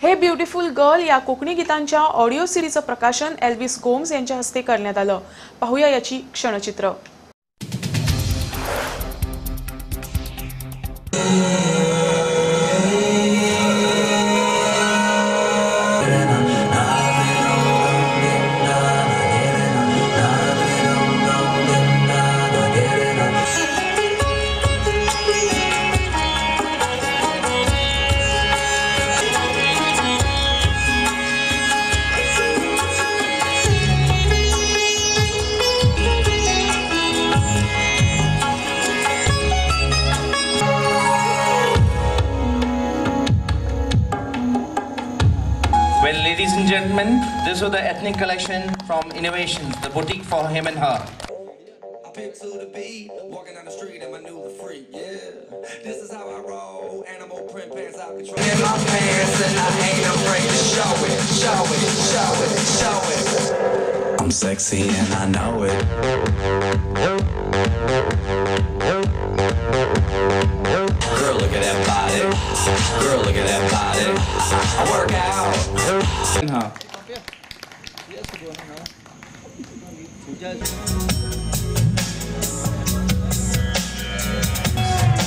हे beautiful girl या Konkani गीतांच्या audio सिरीजचं प्रकाशन Elvis Gomes यांच्या हस्ते करण्यात आलं. पाहूया याची क्षणचित्र. Well, ladies and gentlemen, this was the ethnic collection from Innovations, the boutique for him and her. I pick to the beat, walking down the street in my new freak, yeah. This is how I roll, animal print pants out control. In my pants and I ain't afraid to show it, show it, show it, show it. I'm sexy and I know it. Girl, look at that body. Girl, look at that body. I work out. And her.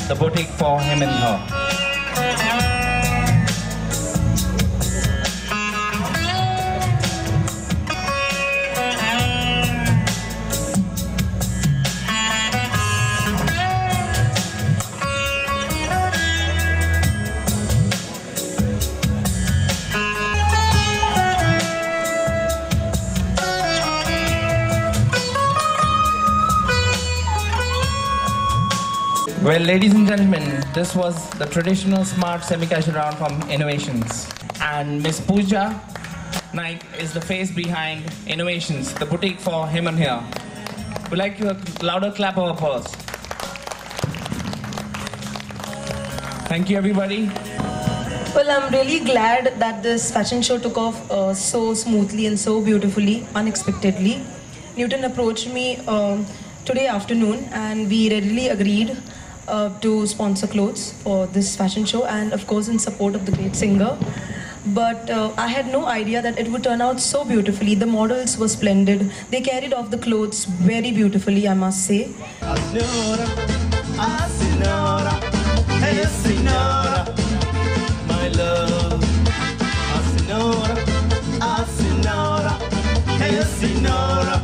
The boutique for him and her. Well, ladies and gentlemen, this was the traditional smart semi-casual round from Innovations. And Miss Pooja Naik is the face behind Innovations, the boutique for him and her. We'd like you a louder clap of applause. Thank you, everybody. Well, I'm really glad that this fashion show took off so smoothly and so beautifully, unexpectedly. Newton approached me today afternoon and we readily agreed to sponsor clothes for this fashion show and of course in support of the great singer. But I had no idea that it would turn out so beautifully. The models were splendid. They carried off the clothes very beautifully, I must say. My love, Sinora, hey Sinora,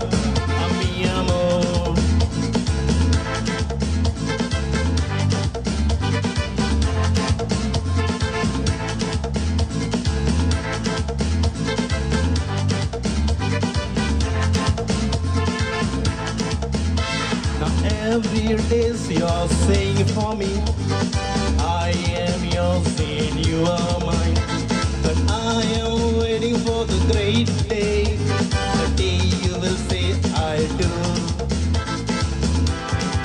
mi amor. Now every day you're saying for me, I am yours and you are mine. But I am waiting for the great day, the day you will say I do.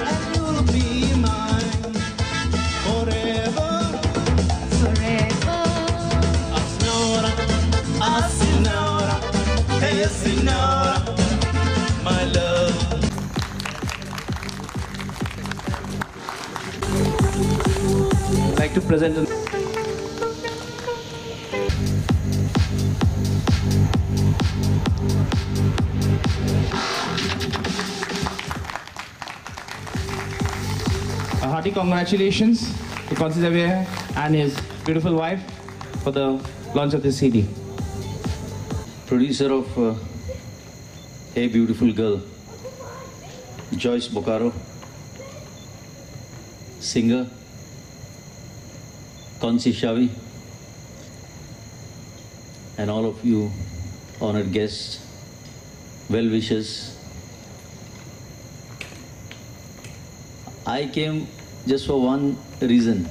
And you'll be mine forever, forever. Sinora, hey Sinora, my love. I'd like to present a hearty congratulations to Kansi Xavier and his beautiful wife for the launch of this CD. Producer of Hey Beautiful Girl, Joyce Bocaro. Singer, Kansi Xavier, and all of you honored guests, well-wishers. I came just for one reason.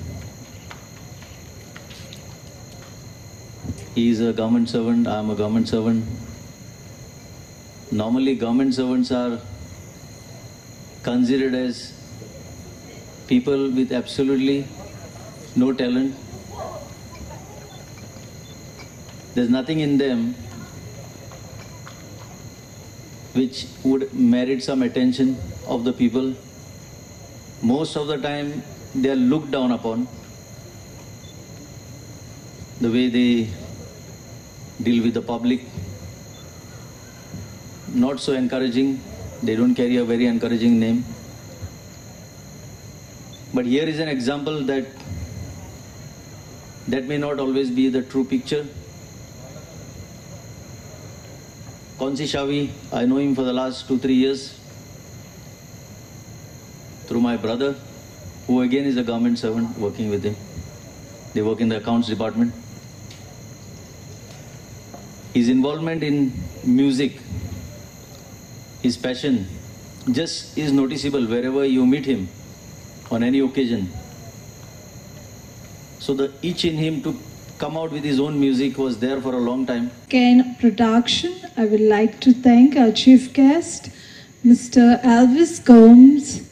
He is a government servant, I am a government servant. Normally government servants are considered as people with absolutely no talent. There's nothing in them which would merit some attention of the people. Most of the time they are looked down upon. The way they deal with the public. Not so encouraging. They don't carry a very encouraging name. But here is an example that may not always be the true picture. Konsi Shavi, I know him for the last 2-3 years through my brother, who again is a government servant working with him. They work in the accounts department. His involvement in music, his passion, just is noticeable wherever you meet him on any occasion. So the itch in him to come out with his own music was there for a long time. Ken Production, I would like to thank our chief guest, Mr. Elvis Gomes,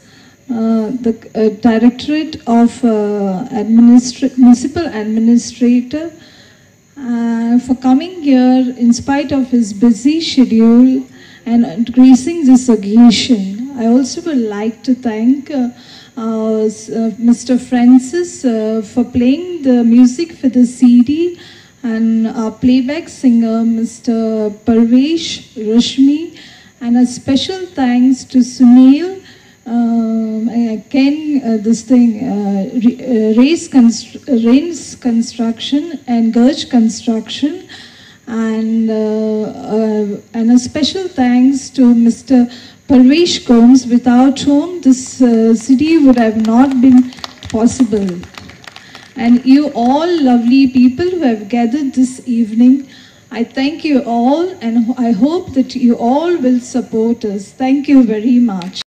the Directorate of Municipal Administrator, for coming here in spite of his busy schedule and gracing this occasion. I also would like to thank Mr. Francis for playing the music for the CD, and our playback singer Mr. Parvesh Rashmi, and a special thanks to Sunil, Ken, Rains Construction and Gurj Construction, and a special thanks to Mr. Parvesh Gomes, without whom this city would have not been possible. And you all lovely people who have gathered this evening, I thank you all, and I hope that you all will support us. Thank you very much.